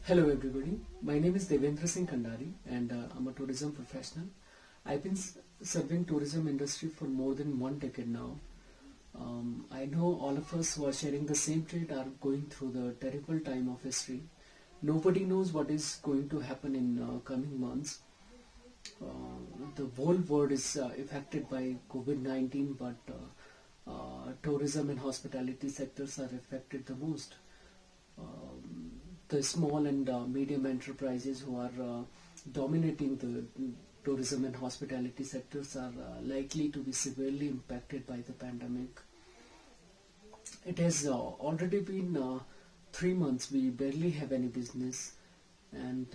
Hello everybody, my name is Devendra Singh Kandari and I'm a tourism professional. I've been serving tourism industry for more than 1 decade now. I know all of us who are sharing the same trade are going through the terrible time of history. Nobody knows what is going to happen in coming months. The whole world is affected by COVID-19, but tourism and hospitality sectors are affected the most. The small and medium enterprises who are dominating the tourism and hospitality sectors are likely to be severely impacted by the pandemic. It has already been 3 months we barely have any business, and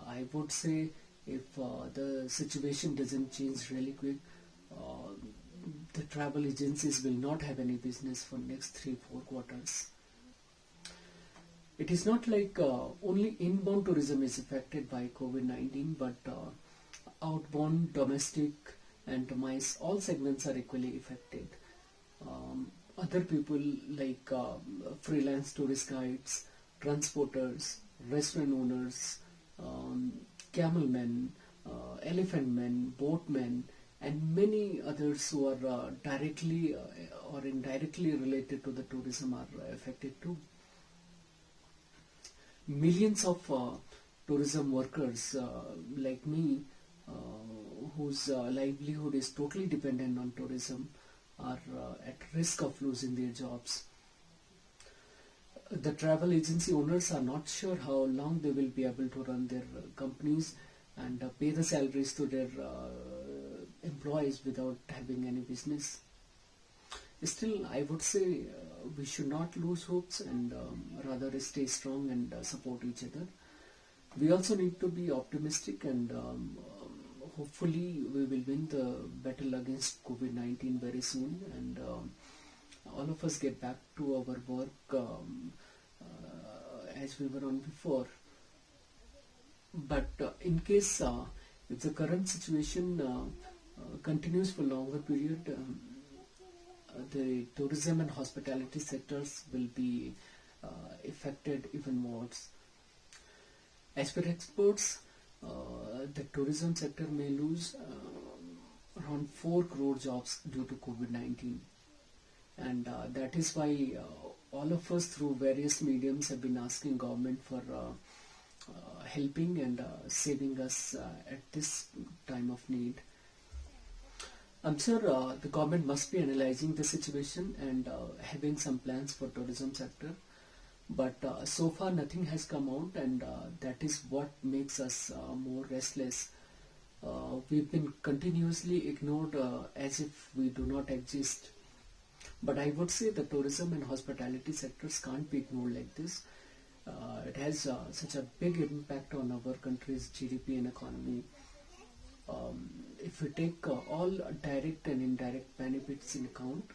I would say if the situation doesn't change really quick, uh, the travel agencies will not have any business for next 3-4 quarters. It is not like only inbound tourism is affected by COVID-19, but outbound, domestic and MICE, all segments are equally affected. Other people like freelance tourist guides, transporters, restaurant owners, um, camel men, elephant men, boatmen, and many others who are directly or indirectly related to the tourism are affected too. Millions of tourism workers like me, whose livelihood is totally dependent on tourism, are at risk of losing their jobs. The travel agency owners are not sure how long they will be able to run their companies and pay the salaries to their employees without having any business. Still, I would say we should not lose hopes and rather stay strong and support each other. We also need to be optimistic and hopefully we will win the battle against COVID-19 very soon, and all of us get back to our work as we were on before. But in case if the current situation continues for longer period, the tourism and hospitality sectors will be affected even worse. As per experts, the tourism sector may lose around 4 crore jobs due to COVID-19, and that is why all of us through various mediums have been asking government for helping and saving us at this time of need. I'm sure the government must be analyzing the situation and having some plans for tourism sector, but so far nothing has come out, and that is what makes us more restless. We've been continuously ignored as if we do not exist. But I would say the tourism and hospitality sectors can't be ignored like this. It has such a big impact on our country's GDP and economy. If we take all direct and indirect benefits in account,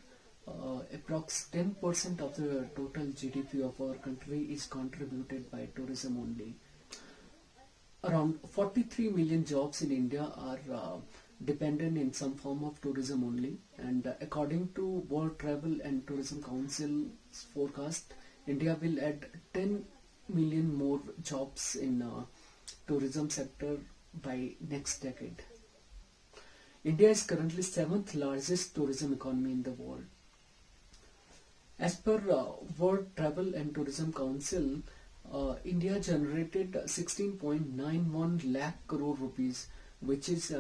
approx 10% of the total GDP of our country is contributed by tourism only. Around 43 million jobs in India are dependent in some form of tourism only, and according to World Travel and Tourism Council's forecast, India will add 10 million more jobs in tourism sector by next decade. India is currently 7th largest tourism economy in the world. As per World Travel and Tourism Council, India generated 16.91 lakh crore rupees, which is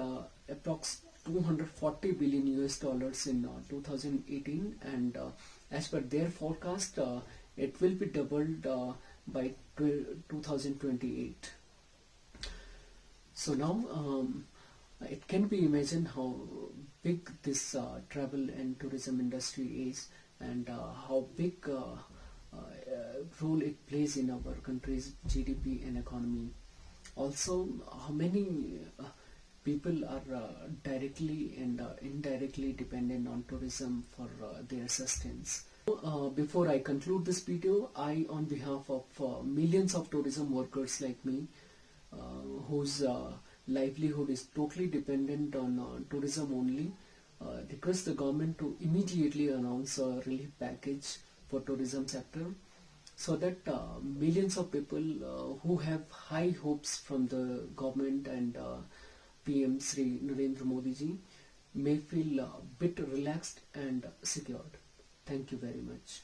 approx 240 billion US dollars in 2018, and as per their forecast, it will be doubled by 2028. So now it can be imagined how big this travel and tourism industry is, and how big role it plays in our country's GDP and economy. Also, how many people are directly and indirectly dependent on tourism for their sustenance. Before I conclude this video, I, on behalf of millions of tourism workers like me, whose livelihood is totally dependent on tourism only, request the government to immediately announce a relief package for tourism sector so that millions of people who have high hopes from the government and PM Sri Narendra Modi ji may feel a bit relaxed and secured. Thank you very much.